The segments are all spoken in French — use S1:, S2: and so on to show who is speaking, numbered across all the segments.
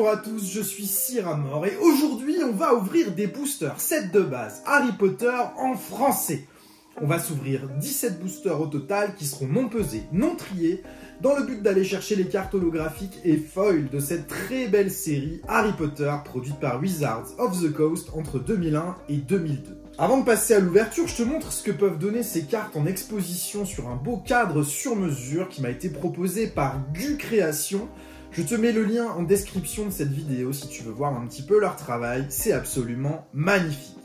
S1: Bonjour à tous, je suis Siramor et aujourd'hui on va ouvrir des boosters sets de base Harry Potter en français. On va s'ouvrir 17 boosters au total qui seront non pesés, non triés, dans le but d'aller chercher les cartes holographiques et foil de cette très belle série Harry Potter produite par Wizards of the Coast entre 2001 et 2002. Avant de passer à l'ouverture, je te montre ce que peuvent donner ces cartes en exposition sur un beau cadre sur mesure qui m'a été proposé par Gu Création. Je te mets le lien en description de cette vidéo si tu veux voir un petit peu leur travail, c'est absolument magnifique.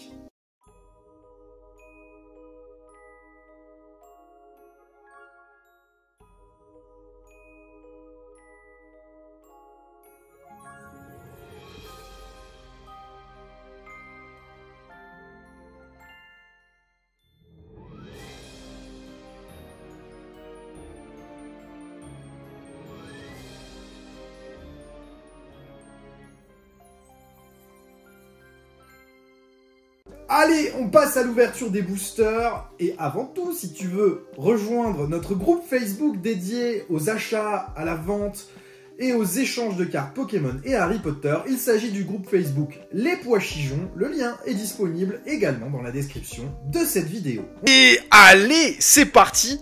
S1: Allez, on passe à l'ouverture des boosters. Et avant tout, si tu veux rejoindre notre groupe Facebook dédié aux achats, à la vente et aux échanges de cartes Pokémon et Harry Potter, il s'agit du groupe Facebook Les Pois Chigeons. Le lien est disponible également dans la description de cette vidéo.
S2: Et allez, c'est parti!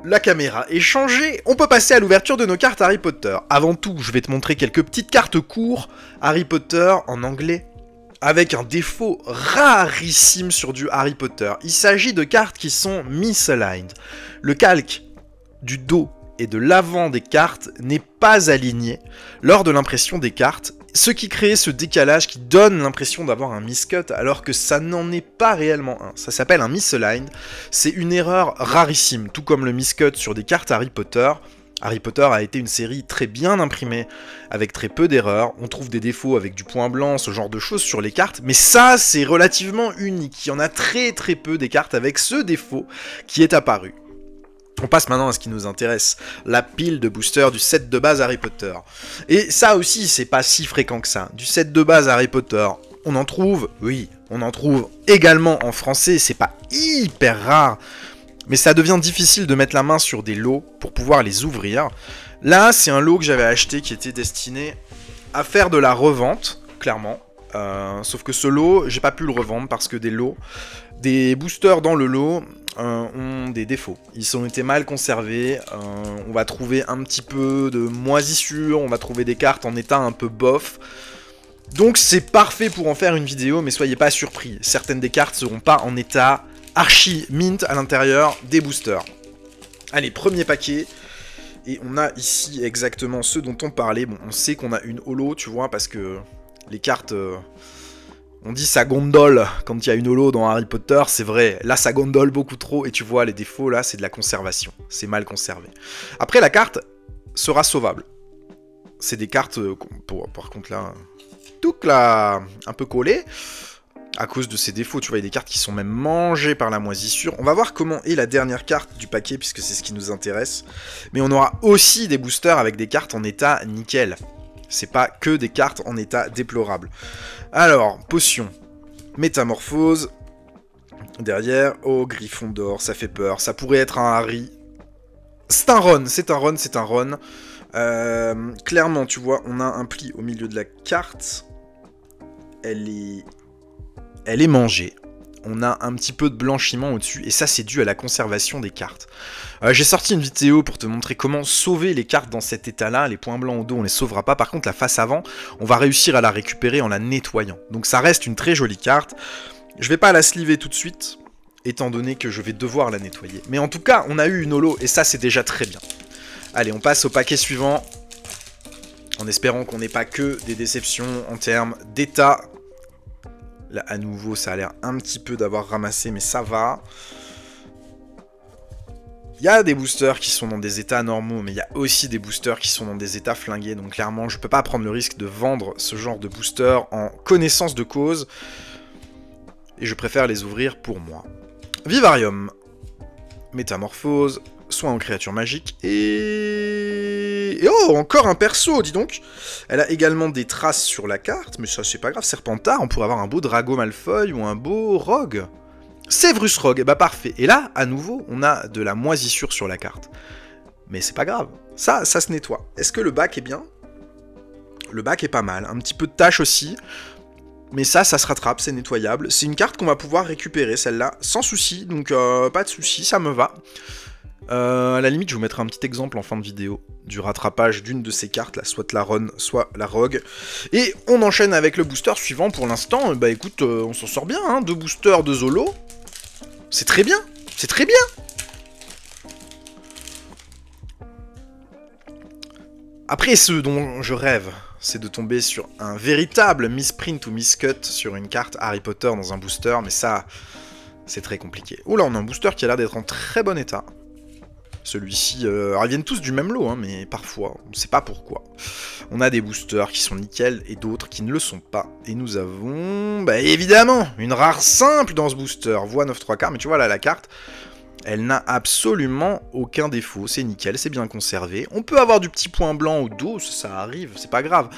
S2: La caméra est changée, on peut passer à l'ouverture de nos cartes Harry Potter. Avant tout, je vais te montrer quelques petites cartes courtes Harry Potter en anglais, avec un défaut rarissime sur du Harry Potter. Il s'agit de cartes qui sont misaligned. Le calque du dos et de l'avant des cartes n'est pas aligné lors de l'impression des cartes, ce qui crée ce décalage qui donne l'impression d'avoir un miscut alors que ça n'en est pas réellement un. Ça s'appelle un misaligned, c'est une erreur rarissime, tout comme le miscut sur des cartes Harry Potter. Harry Potter a été une série très bien imprimée, avec très peu d'erreurs, on trouve des défauts avec du point blanc, ce genre de choses sur les cartes, mais ça c'est relativement unique, il y en a très peu des cartes avec ce défaut qui est apparu. On passe maintenant à ce qui nous intéresse, la pile de boosters du set de base Harry Potter. Et ça aussi c'est pas si fréquent que ça, du set de base Harry Potter, on en trouve, oui, on en trouve également en français, c'est pas hyper rare, mais ça devient difficile de mettre la main sur des lots pour pouvoir les ouvrir. Là, c'est un lot que j'avais acheté qui était destiné à faire de la revente, clairement. Sauf que ce lot, j'ai pas pu le revendre parce que des boosters dans le lot ont des défauts. Ils ont été mal conservés, on va trouver un petit peu de moisissure, on va trouver des cartes en état un peu bof. Donc c'est parfait pour en faire une vidéo, mais soyez pas surpris. Certaines des cartes seront pas en état archi mint à l'intérieur des boosters. Allez, premier paquet. Et on a ici exactement ceux dont on parlait. Bon, on sait qu'on a une holo, tu vois, parce que les cartes... on dit ça gondole quand il y a une holo dans Harry Potter, c'est vrai. Là, ça gondole beaucoup trop. Et tu vois, les défauts, là, c'est de la conservation. C'est mal conservé. Après, la carte sera sauvable. C'est des cartes, par contre, là... Touc, là, un peu collées. À cause de ces défauts, tu vois, il y a des cartes qui sont même mangées par la moisissure. On va voir comment est la dernière carte du paquet, puisque c'est ce qui nous intéresse. Mais on aura aussi des boosters avec des cartes en état nickel. C'est pas que des cartes en état déplorable. Alors, potion. Métamorphose. Derrière, oh, Gryffondor, ça fait peur. Ça pourrait être un Harry. C'est un Ron, c'est un Ron, c'est un Ron. Clairement, tu vois, on a un pli au milieu de la carte. Elle est mangée. On a un petit peu de blanchiment au-dessus, et ça c'est dû à la conservation des cartes. J'ai sorti une vidéo pour te montrer comment sauver les cartes dans cet état-là. Les points blancs au dos, on les sauvera pas. Par contre, la face avant, on va réussir à la récupérer en la nettoyant. Donc ça reste une très jolie carte. Je vais pas la sliver tout de suite, étant donné que je vais devoir la nettoyer. Mais en tout cas, on a eu une holo, et ça c'est déjà très bien. Allez, on passe au paquet suivant, en espérant qu'on n'ait pas que des déceptions en termes d'état. Là, à nouveau, ça a l'air un petit peu d'avoir ramassé, mais ça va. Il y a des boosters qui sont dans des états normaux, mais il y a aussi des boosters qui sont dans des états flingués. Donc clairement, je peux pas prendre le risque de vendre ce genre de booster en connaissance de cause. Et je préfère les ouvrir pour moi. Vivarium. Métamorphose. Soin en créature magique. Et oh, encore un perso, dis donc. Elle a également des traces sur la carte, mais ça c'est pas grave. Serpentard, on pourrait avoir un beau Drago Malfoy ou un beau Rogue. Severus Rogue, bah parfait. Et là, à nouveau, on a de la moisissure sur la carte. Mais c'est pas grave. Ça se nettoie. Est-ce que le bac est bien? Le bac est pas mal, un petit peu de tâche aussi. Mais ça se rattrape, c'est nettoyable. C'est une carte qu'on va pouvoir récupérer, celle-là, sans souci. Donc pas de souci, ça me va. À la limite, je vous mettrai un petit exemple en fin de vidéo du rattrapage d'une de ces cartes, là, soit la Ron, soit la Rogue. Et on enchaîne avec le booster suivant. Pour l'instant, bah écoute, on s'en sort bien, hein. 2 boosters, 2 Zolo. C'est très bien, c'est très bien. Après, ce dont je rêve, c'est de tomber sur un véritable misprint ou miscut sur une carte Harry Potter dans un booster, mais ça, c'est très compliqué. Oula, on a un booster qui a l'air d'être en très bon état. Celui-ci, ils viennent tous du même lot, hein, mais parfois, on ne sait pas pourquoi. On a des boosters qui sont nickel et d'autres qui ne le sont pas. Et nous avons, bah évidemment, une rare simple dans ce booster, voie 9/3, mais tu vois là, la carte, elle n'a absolument aucun défaut, c'est nickel, c'est bien conservé. On peut avoir du petit point blanc au dos, ça arrive, c'est pas grave.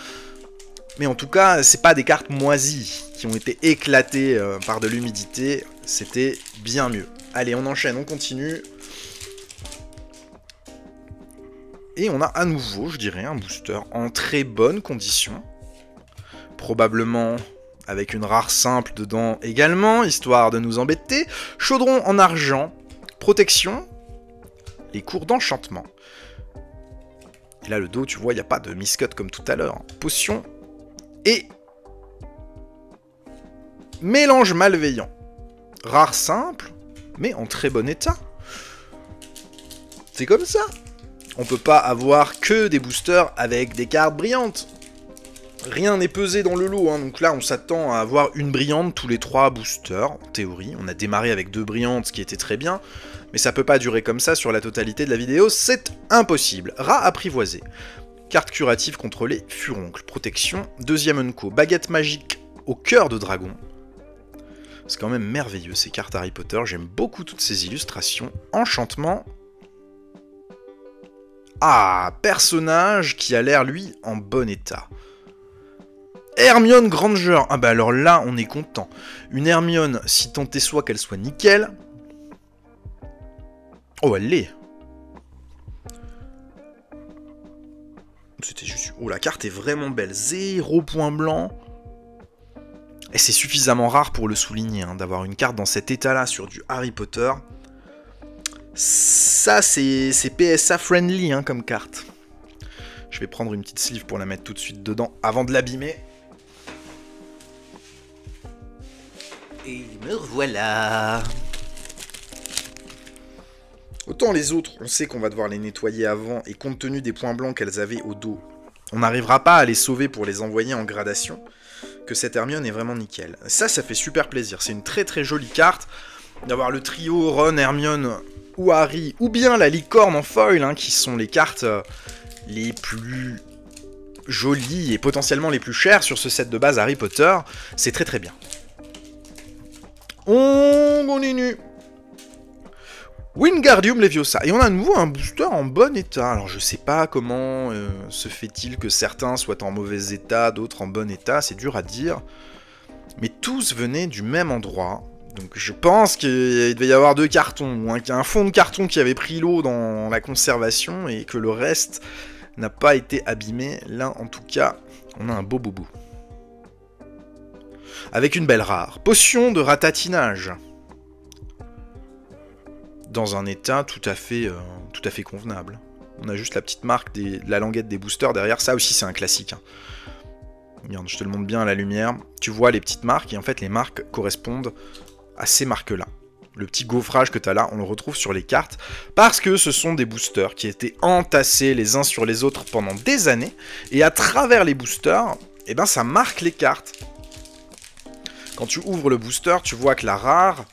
S2: Mais en tout cas, c'est pas des cartes moisies qui ont été éclatées par de l'humidité, c'était bien mieux. Allez, on enchaîne, on continue. Et on a à nouveau, je dirais, un booster en très bonne condition. Probablement avec une rare simple dedans également, histoire de nous embêter. Chaudron en argent, protection, les cours d'enchantement. Et là, le dos, tu vois, il n'y a pas de miscut comme tout à l'heure. Potion et mélange malveillant. Rare simple, mais en très bon état. C'est comme ça. On peut pas avoir que des boosters avec des cartes brillantes. Rien n'est pesé dans le lot, hein. Donc là on s'attend à avoir une brillante tous les 3 boosters, en théorie. On a démarré avec 2 brillantes, ce qui était très bien, mais ça peut pas durer comme ça sur la totalité de la vidéo, c'est impossible. Rat apprivoisé. Carte curative contre les furoncles. Protection. Deuxième unco. Baguette magique au cœur de dragon. C'est quand même merveilleux ces cartes Harry Potter, j'aime beaucoup toutes ces illustrations. Enchantement. Ah, personnage qui a l'air, lui, en bon état. Hermione Granger. Ah bah alors là, on est content. Une Hermione, si tant est soit qu'elle soit nickel. Oh, elle l'est. C'était juste... Oh, la carte est vraiment belle. 0 point blanc. Et c'est suffisamment rare pour le souligner, hein, d'avoir une carte dans cet état-là sur du Harry Potter. Ça, c'est PSA friendly hein, comme carte. Je vais prendre une petite sleeve pour la mettre tout de suite dedans avant de l'abîmer. Et me revoilà. Autant les autres, on sait qu'on va devoir les nettoyer avant, et compte tenu des points blancs qu'elles avaient au dos, on n'arrivera pas à les sauver pour les envoyer en gradation, que cette Hermione est vraiment nickel. Ça fait super plaisir. C'est une très très jolie carte d'avoir le trio Ron, Hermione ou Harry, ou bien la licorne en foil, hein, qui sont les cartes les plus jolies et potentiellement les plus chères sur ce set de base Harry Potter. C'est très très bien. On continue. Wingardium Leviosa. Et on a à nouveau un booster en bon état. Alors je sais pas comment se fait-il que certains soient en mauvais état, d'autres en bon état, c'est dur à dire. Mais tous venaient du même endroit. Donc je pense qu'il devait y avoir 2 cartons, ou un fond de carton qui avait pris l'eau dans la conservation et que le reste n'a pas été abîmé. Là en tout cas, on a un beau boubou. Avec une belle rare. Potion de ratatinage. Dans un état tout à fait convenable. On a juste la petite marque de la languette des boosters derrière. Ça aussi c'est un classique. Hein. Regarde, je te le montre bien à la lumière. Tu vois les petites marques et en fait les marques correspondent à ces marques-là. Le petit gaufrage que tu as là, on le retrouve sur les cartes parce que ce sont des boosters qui étaient entassés les uns sur les autres pendant des années et à travers les boosters, eh ben, ça marque les cartes. Quand tu ouvres le booster, tu vois que la rare,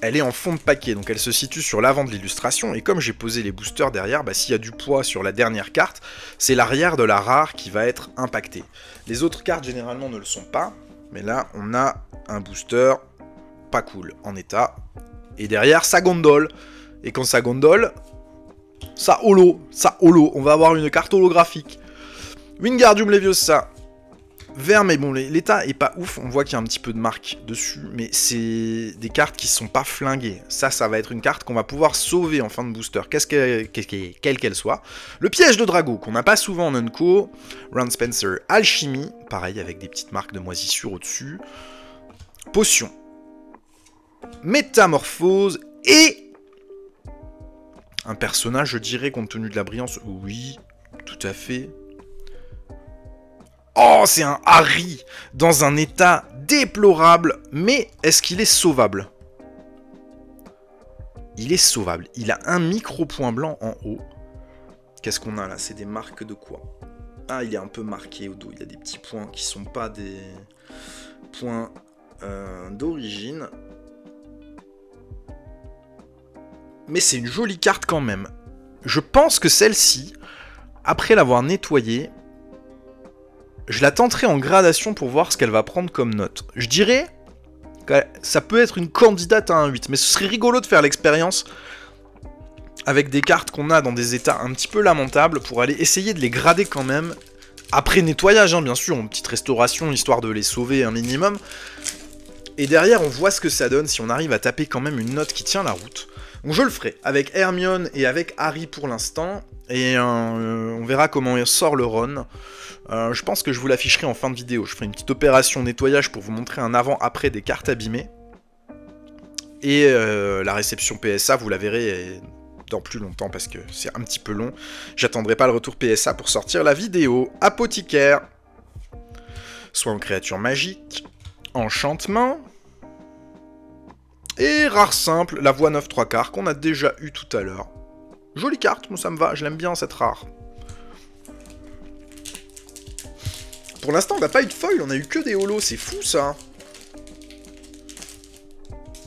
S2: elle est en fond de paquet, donc elle se situe sur l'avant de l'illustration et comme j'ai posé les boosters derrière, bah, s'il y a du poids sur la dernière carte, c'est l'arrière de la rare qui va être impacté. Les autres cartes généralement ne le sont pas, mais là on a un booster pas cool, en état. Et derrière, ça gondole. Et quand ça gondole, ça holo. On va avoir une carte holographique. Wingardium Leviosa. Vert, mais bon, l'état est pas ouf. On voit qu'il y a un petit peu de marque dessus, mais c'est des cartes qui sont pas flinguées. Ça va être une carte qu'on va pouvoir sauver en fin de booster, quelle qu'elle soit. Le piège de Drago, qu'on n'a pas souvent en Unco. Ron Spencer, Alchimie, pareil, avec des petites marques de moisissure au-dessus. Potion. Métamorphose et... un personnage, je dirais, compte tenu de la brillance. Oui, tout à fait. Oh, c'est un Harry dans un état déplorable, mais est-ce qu'il est sauvable? Il est sauvable. Il a un micro-point blanc en haut. Qu'est-ce qu'on a là? C'est des marques de quoi? Ah, il est un peu marqué au dos. Il a des petits points qui sont pas des points d'origine. Mais c'est une jolie carte quand même. Je pense que celle-ci, après l'avoir nettoyée, je la tenterai en gradation pour voir ce qu'elle va prendre comme note. Je dirais que ça peut être une candidate à un 8, mais ce serait rigolo de faire l'expérience avec des cartes qu'on a dans des états un petit peu lamentables pour aller essayer de les grader quand même. Après nettoyage, hein, bien sûr, une petite restauration, histoire de les sauver un minimum. Et derrière, on voit ce que ça donne si on arrive à taper quand même une note qui tient la route. Donc je le ferai avec Hermione et avec Harry pour l'instant. Et on verra comment il sort le Ron. Je pense que je vous l'afficherai en fin de vidéo. Je ferai une petite opération nettoyage pour vous montrer un avant-après des cartes abîmées. Et la réception PSA, vous la verrez dans plus longtemps parce que c'est un petit peu long. J'attendrai pas le retour PSA pour sortir la vidéo. Apothicaire. Soin aux créatures magiques. Enchantement. Et rare simple, la voie 9 3/4 qu'on a déjà eu tout à l'heure. Jolie carte, moi ça me va, je l'aime bien cette rare. Pour l'instant on n'a pas eu de foil, on a eu que des holos, c'est fou ça.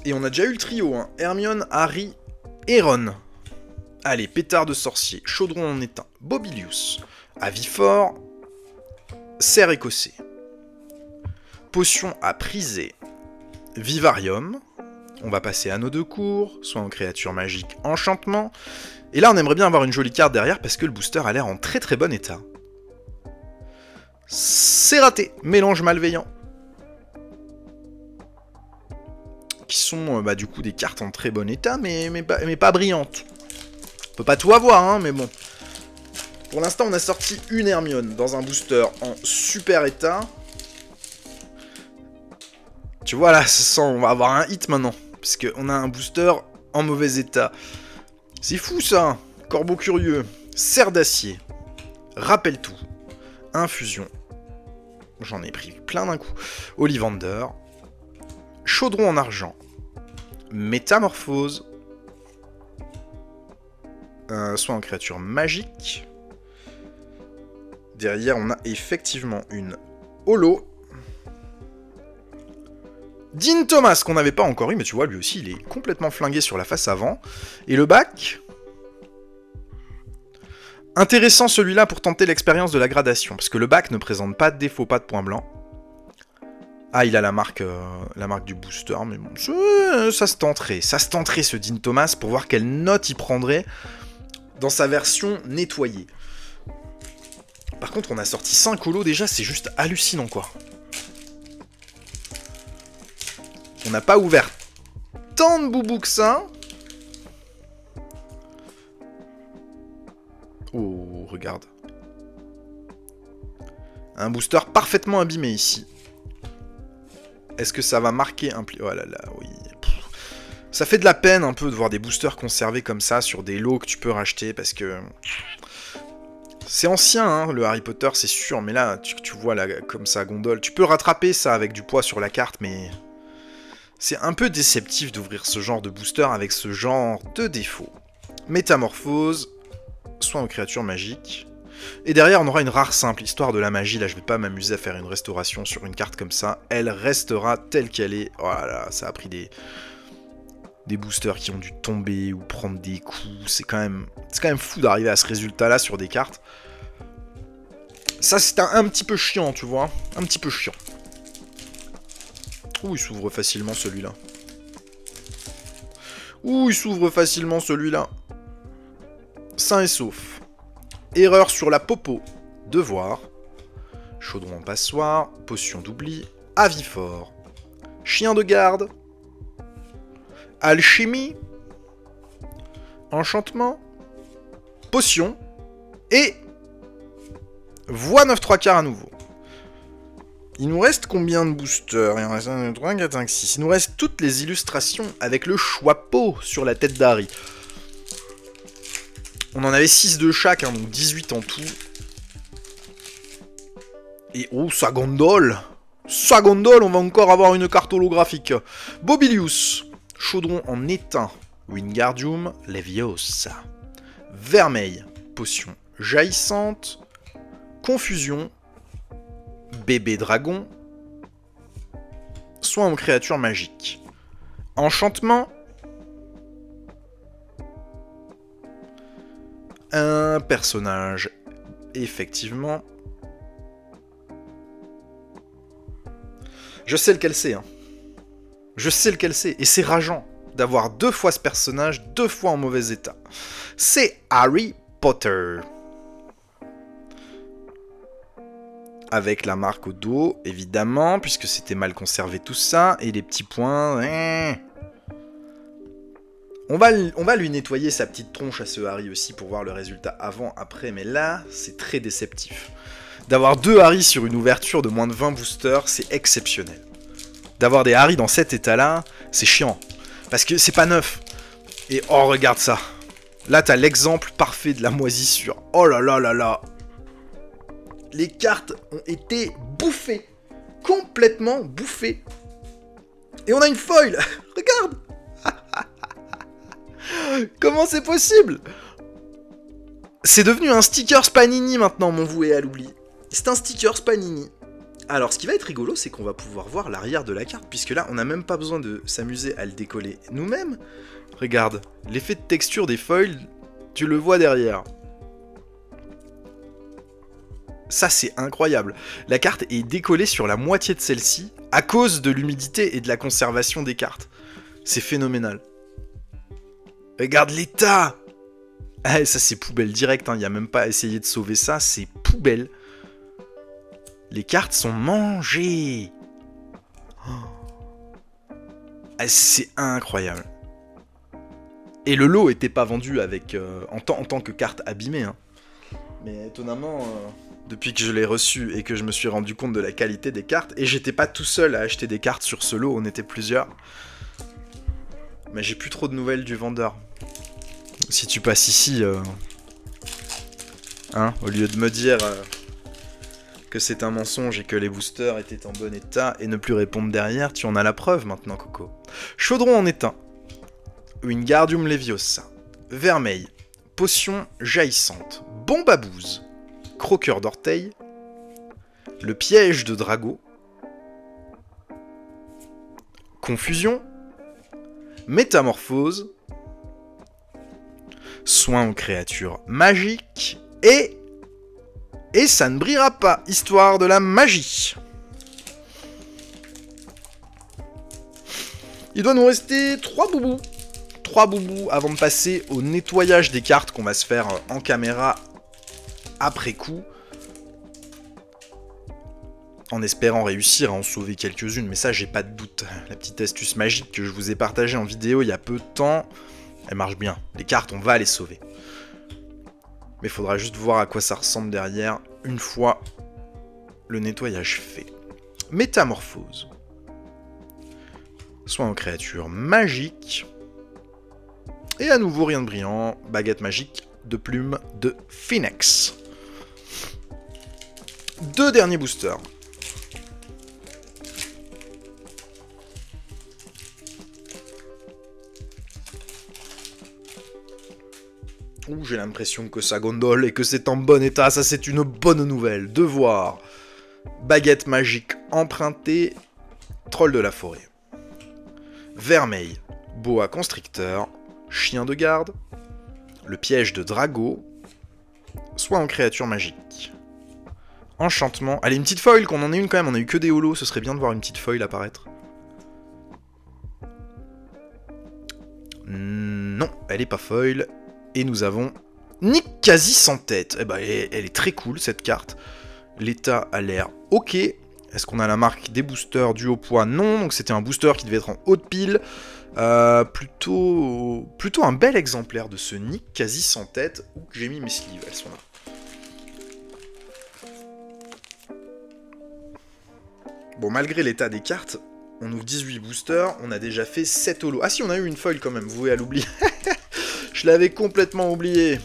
S2: Et on a déjà eu le trio, hein. Hermione, Harry et Ron. Allez, pétard de sorcier, chaudron en étain, Bobilius, Avifort, cerf écossais. Potion à priser, Vivarium. On va passer à nos deux cours, soit en créature magique, enchantement. Et là, on aimerait bien avoir une jolie carte derrière parce que le booster a l'air en très très bon état. C'est raté, mélange malveillant. Qui sont du coup des cartes en très bon état, mais pas brillantes. On peut pas tout avoir, hein, mais bon. Pour l'instant, on a sorti une Hermione dans un booster en super état. Tu vois là, ça sent, on va avoir un hit maintenant. Parce qu'on a un booster en mauvais état. C'est fou ça. Corbeau curieux. Serre d'acier. Rappelle tout. Infusion. J'en ai pris plein d'un coup. Ollivander. Chaudron en argent. Métamorphose. Soit en créature magique. Derrière, on a effectivement une holo. Dean Thomas, qu'on n'avait pas encore eu, mais tu vois, lui aussi, il est complètement flingué sur la face avant. Et le bac... Intéressant celui-là pour tenter l'expérience de la gradation, parce que le bac ne présente pas de défaut, pas de point blanc. Ah, il a la marque du booster, mais bon, ça se tenterait. Ça se tenterait, ce Dean Thomas, pour voir quelle note il prendrait dans sa version nettoyée. Par contre, on a sorti 5 holos déjà, c'est juste hallucinant, quoi. On n'a pas ouvert tant de boubou que ça. Oh, regarde. Un booster parfaitement abîmé ici. Est-ce que ça va marquer un pli... Oh là là, oui. Ça fait de la peine un peu de voir des boosters conservés comme ça sur des lots que tu peux racheter parce que... C'est ancien, hein, le Harry Potter, c'est sûr. Mais là, tu vois là, comme ça, gondole. Tu peux rattraper ça avec du poids sur la carte, mais... C'est un peu déceptif d'ouvrir ce genre de booster avec ce genre de défaut. Métamorphose, soin aux créatures magiques. Et derrière, on aura une rare simple, histoire de la magie. Là, je vais pas m'amuser à faire une restauration sur une carte comme ça. Elle restera telle qu'elle est. Voilà, ça a pris des boosters qui ont dû tomber ou prendre des coups. C'est quand même fou d'arriver à ce résultat-là sur des cartes. Ça, c'est un petit peu chiant, tu vois. Un petit peu chiant. Ouh, il s'ouvre facilement celui-là. Ouh, il s'ouvre facilement celui-là. Sain et sauf. Erreur sur la popo. Devoir. Chaudron en passoire, potion d'oubli, avis fort, chien de garde, alchimie, enchantement, potion, et voie 9 3/4 à nouveau. Il nous reste combien de boosters? Il en reste 1, 2, 3, 4, 5, 6. Il nous reste toutes les illustrations avec le chapeau sur la tête d'Harry. On en avait 6 de chaque, hein, donc 18 en tout. Et oh, sa gondole! Sa gondole, on va encore avoir une carte holographique. Bobilius, chaudron en étain, Wingardium Leviosa. Vermeil, potion jaillissante, confusion, bébé dragon, soin aux créatures magiques. Enchantement, un personnage, effectivement. Je sais lequel c'est, hein. Je sais lequel c'est, et c'est rageant d'avoir 2 fois ce personnage, 2 fois en mauvais état. C'est Harry Potter. Avec la marque au dos, évidemment, puisque c'était mal conservé tout ça, et les petits points... On va lui nettoyer sa petite tronche à ce Harry aussi pour voir le résultat avant, après, mais là, c'est très déceptif. D'avoir 2 Harry sur une ouverture de moins de 20 boosters, c'est exceptionnel. D'avoir des Harry dans cet état-là, c'est chiant. Parce que c'est pas neuf. Et oh, regarde ça. Là, t'as l'exemple parfait de la moisissure. Oh là là là là. Les cartes ont été bouffées. Complètement bouffées. Et on a une foil. Regarde. Comment c'est possible? C'est devenu un sticker Panini maintenant, mon voué à l'oubli. C'est un sticker Panini. Alors, ce qui va être rigolo, c'est qu'on va pouvoir voir l'arrière de la carte, puisque là, on n'a même pas besoin de s'amuser à le décoller nous-mêmes. Regarde, l'effet de texture des foils, tu le vois derrière. Ça, c'est incroyable. La carte est décollée sur la moitié de celle-ci, à cause de l'humidité et de la conservation des cartes. C'est phénoménal. Regarde l'état! Ah, ça, c'est poubelle direct, hein. Il n'y a même pas à essayer de sauver ça, c'est poubelle. Les cartes sont mangées. Oh. Ah, c'est incroyable. Et le lot était pas vendu avec en tant que carte abîmée. Hein. Mais étonnamment, depuis que je l'ai reçu et que je me suis rendu compte de la qualité des cartes, et j'étais pas tout seul à acheter des cartes sur ce lot, on était plusieurs. Mais j'ai plus trop de nouvelles du vendeur. Si tu passes ici, hein, au lieu de me dire... que c'est un mensonge et que les boosters étaient en bon état et ne plus répondre derrière, tu en as la preuve maintenant, Coco. Chaudron en étain. Wingardium Leviosa. Vermeil. Potion jaillissante. Bombe à bouse. Croqueur d'orteil. Le piège de Drago. Confusion. Métamorphose. Soin aux créatures magiques. Et ça ne brillera pas, histoire de la magie. Il doit nous rester 3 boubous. 3 boubous avant de passer au nettoyage des cartes qu'on va se faire en caméra après coup. En espérant réussir à en sauver quelques-unes, mais ça j'ai pas de doute. La petite astuce magique que je vous ai partagée en vidéo il y a peu de temps, elle marche bien. Les cartes, on va les sauver. Mais il faudra juste voir à quoi ça ressemble derrière, une fois le nettoyage fait. Métamorphose. Soin aux créatures magiques. Et à nouveau, rien de brillant. Baguette magique de plume de Phoenix. 2 derniers boosters. Ouh, j'ai l'impression que ça gondole et que c'est en bon état. Ça, c'est une bonne nouvelle. Devoir. Baguette magique empruntée. Troll de la forêt. Vermeil. Boa constricteur. Chien de garde. Le piège de Drago. Soit en créature magique. Enchantement. Allez, une petite foil, qu'on en ait une quand même. On a eu que des holos. Ce serait bien de voir une petite foil apparaître. Non, elle est pas foil. Et nous avons Nick quasi sans tête. Eh ben, elle est très cool cette carte. L'état a l'air ok. Est-ce qu'on a la marque des boosters dû au poids? Non, donc c'était un booster qui devait être en haute pile. Plutôt un bel exemplaire de ce Nick quasi sans tête. Où j'ai mis mes sleeves, elles sont là. Bon, malgré l'état des cartes, on ouvre 18 boosters, on a déjà fait 7 holos. Ah si, on a eu une foil quand même, voué à l'oubli. Je l'avais complètement oublié.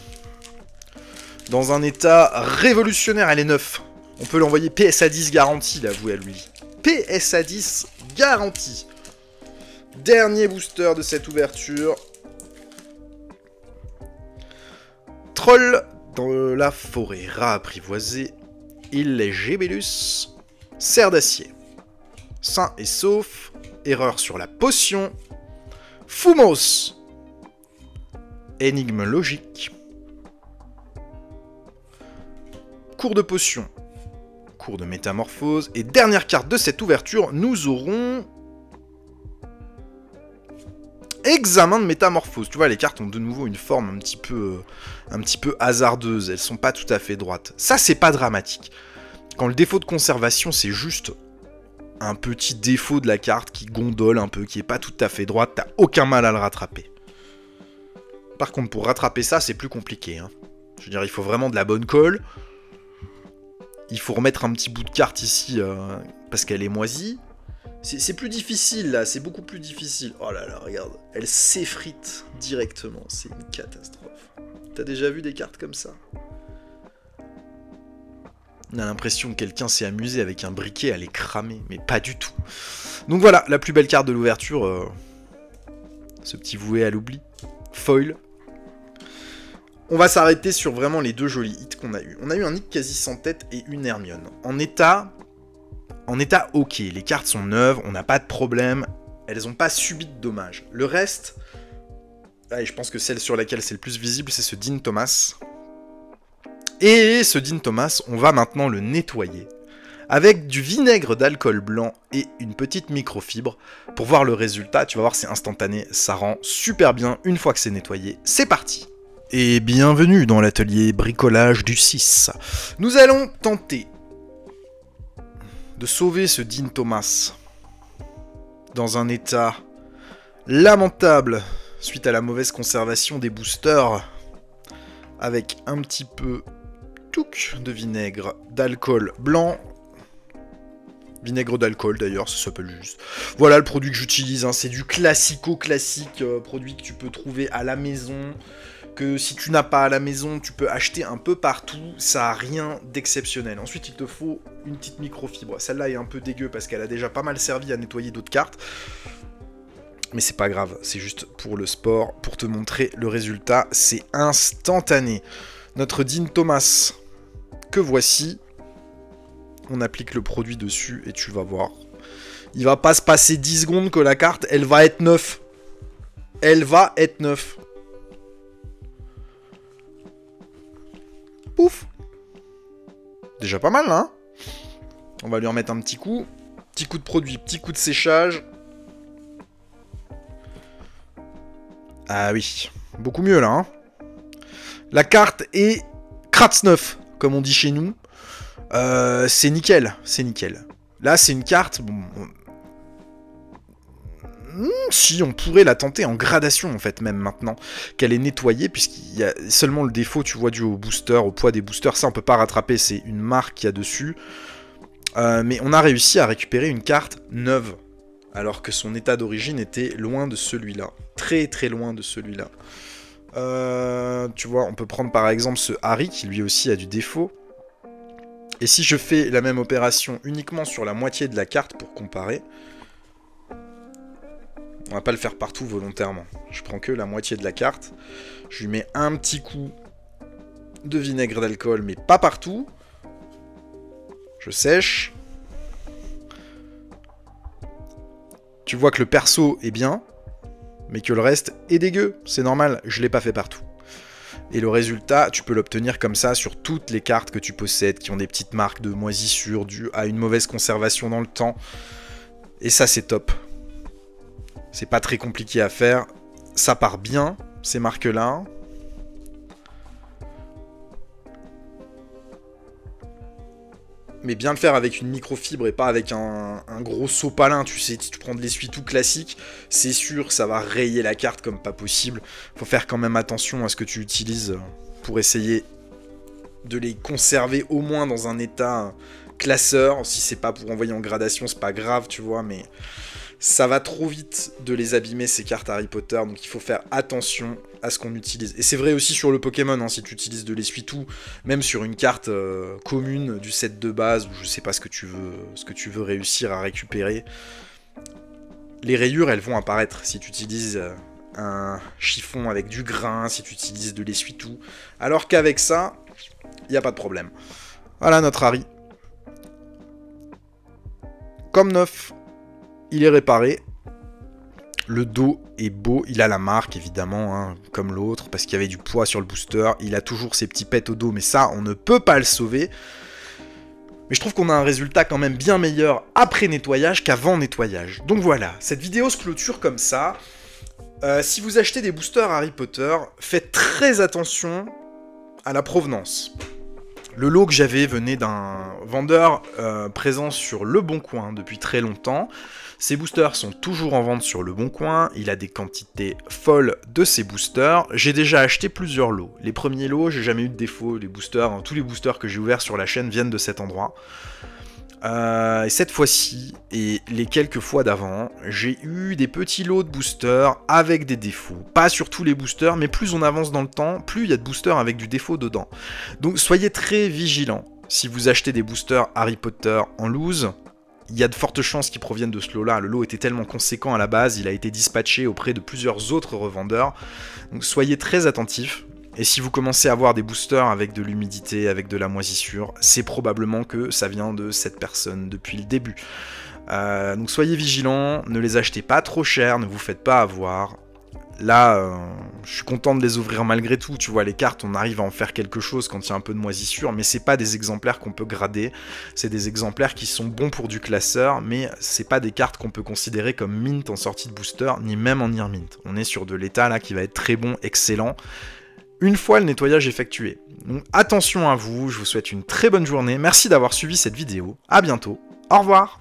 S2: Dans un état révolutionnaire, elle est 9. On peut l'envoyer PSA 10 garantie, là, voué à l'oubli. PSA 10 garantie. Dernier booster de cette ouverture. Troll dans la forêt, rat apprivoisé. Il est Gébélus. Serre d'acier. Sain et sauf. Erreur sur la potion. Fumos. Énigme logique. Cours de potion. Cours de métamorphose. Et dernière carte de cette ouverture, nous aurons... Examen de métamorphose. Tu vois, les cartes ont de nouveau une forme un petit peu hasardeuse. Elles sont pas tout à fait droites. Ça, c'est pas dramatique. Quand le défaut de conservation, c'est juste un petit défaut de la carte qui gondole un peu, qui est pas tout à fait droite, t'as aucun mal à le rattraper. Par contre, pour rattraper ça, c'est plus compliqué. Hein. Je veux dire, il faut vraiment de la bonne colle. Il faut remettre un petit bout de carte ici, parce qu'elle est moisie. C'est plus difficile, là. C'est beaucoup plus difficile. Oh là là, regarde. Elle s'effrite directement. C'est une catastrophe. T'as déjà vu des cartes comme ça? On a l'impression que quelqu'un s'est amusé avec un briquet à les cramer, mais pas du tout. Donc voilà, la plus belle carte de l'ouverture. Ce petit voué à l'oubli. Foil. On va s'arrêter sur vraiment les deux jolis hits qu'on a eu. On a eu un hit quasi sans tête et une Hermione. En état ok, les cartes sont neuves, on n'a pas de problème, elles n'ont pas subi de dommages. Le reste, et je pense que celle sur laquelle c'est le plus visible, c'est ce Dean Thomas. Et ce Dean Thomas, on va maintenant le nettoyer avec du vinaigre d'alcool blanc et une petite microfibre. Pour voir le résultat, tu vas voir, c'est instantané, ça rend super bien une fois que c'est nettoyé. C'est parti! Et bienvenue dans l'atelier bricolage du 6. Nous allons tenter de sauver ce Dean Thomas dans un état lamentable suite à la mauvaise conservation des boosters, avec un petit peu de vinaigre d'alcool blanc. Vinaigre d'alcool d'ailleurs, ça s'appelle juste. Voilà le produit que j'utilise, hein. C'est du classico-classique, produit que tu peux trouver à la maison, que si tu n'as pas à la maison, tu peux acheter un peu partout, ça a rien d'exceptionnel. Ensuite, il te faut une petite microfibre. Celle-là est un peu dégueu parce qu'elle a déjà pas mal servi à nettoyer d'autres cartes. Mais c'est pas grave, c'est juste pour le sport, pour te montrer le résultat, c'est instantané. Notre Dean Thomas, que voici. On applique le produit dessus et tu vas voir. Il va pas se passer 10 secondes que la carte, elle va être neuve. Elle va être neuve. Pouf. Déjà pas mal, hein. On va lui remettre un petit coup. Petit coup de produit, petit coup de séchage. Ah oui. Beaucoup mieux, là, hein. La carte est Kratzneuf, comme on dit chez nous. C'est nickel, c'est nickel. Là, c'est une carte... Bon, si, on pourrait la tenter en gradation, en fait, même maintenant qu'elle est nettoyée, puisqu'il y a seulement le défaut, tu vois, dû au booster, au poids des boosters. Ça, on peut pas rattraper, c'est une marque qu'il y a dessus. Mais on a réussi à récupérer une carte neuve, alors que son état d'origine était loin de celui-là. Très, très loin de celui-là. Tu vois, on peut prendre par exemple ce Harry, qui lui aussi a du défaut. Et si je fais la même opération uniquement sur la moitié de la carte pour comparer, on va pas le faire partout volontairement. Je prends que la moitié de la carte. Je lui mets un petit coup de vinaigre d'alcool, mais pas partout. Je sèche. Tu vois que le perso est bien, mais que le reste est dégueu. C'est normal, je l'ai pas fait partout. Et le résultat, tu peux l'obtenir comme ça sur toutes les cartes que tu possèdes, qui ont des petites marques de moisissure dues à une mauvaise conservation dans le temps. Et ça, c'est top. C'est pas très compliqué à faire. Ça part bien, ces marques-là. mais bien le faire avec une microfibre et pas avec un gros sopalin, tu sais, si tu prends de l'essuie-tout classique, c'est sûr, ça va rayer la carte comme pas possible. Faut faire quand même attention à ce que tu utilises pour essayer de les conserver au moins dans un état classeur. Si c'est pas pour envoyer en gradation, c'est pas grave, tu vois, mais ça va trop vite de les abîmer, ces cartes Harry Potter, donc il faut faire attention à ce qu'on utilise. Et c'est vrai aussi sur le Pokémon, hein, si tu utilises de l'essuie-tout, même sur une carte commune du set de base, ou je sais pas ce que tu veux réussir à récupérer, les rayures, elles vont apparaître si tu utilises un chiffon avec du grain, si tu utilises de l'essuie-tout, alors qu'avec ça, il n'y a pas de problème. Voilà notre Harry. Comme neuf. Il est réparé. Le dos est beau. Il a la marque, évidemment, hein, comme l'autre, parce qu'il y avait du poids sur le booster. Il a toujours ses petits pets au dos, mais ça, on ne peut pas le sauver. Mais je trouve qu'on a un résultat quand même bien meilleur après nettoyage qu'avant nettoyage. Donc voilà, cette vidéo se clôture comme ça. Si vous achetez des boosters Harry Potter, faites très attention à la provenance. Le lot que j'avais venait d'un vendeur présent sur Le Bon Coin depuis très longtemps. Ces boosters sont toujours en vente sur Le Bon Coin. Il a des quantités folles de ces boosters. J'ai déjà acheté plusieurs lots. Les premiers lots, j'ai jamais eu de défaut. Les boosters, tous les boosters que j'ai ouverts sur la chaîne viennent de cet endroit. Et cette fois-ci, et les quelques fois d'avant, j'ai eu des petits lots de boosters avec des défauts. Pas sur tous les boosters, mais plus on avance dans le temps, plus il y a de boosters avec du défaut dedans. Donc soyez très vigilants. Si vous achetez des boosters Harry Potter en loose, il y a de fortes chances qu'ils proviennent de ce lot-là. Le lot était tellement conséquent à la base, il a été dispatché auprès de plusieurs autres revendeurs. Donc soyez très attentifs. Et si vous commencez à avoir des boosters avec de l'humidité, avec de la moisissure, c'est probablement que ça vient de cette personne depuis le début. Donc soyez vigilants, ne les achetez pas trop cher, ne vous faites pas avoir. Là, je suis content de les ouvrir malgré tout, tu vois, les cartes, on arrive à en faire quelque chose quand il y a un peu de moisissure, mais c'est pas des exemplaires qu'on peut grader, c'est des exemplaires qui sont bons pour du classeur, mais c'est pas des cartes qu'on peut considérer comme mint en sortie de booster, ni même en near mint. On est sur de l'état là qui va être très bon, excellent, une fois le nettoyage effectué. Donc attention à vous, je vous souhaite une très bonne journée, merci d'avoir suivi cette vidéo, à bientôt, au revoir.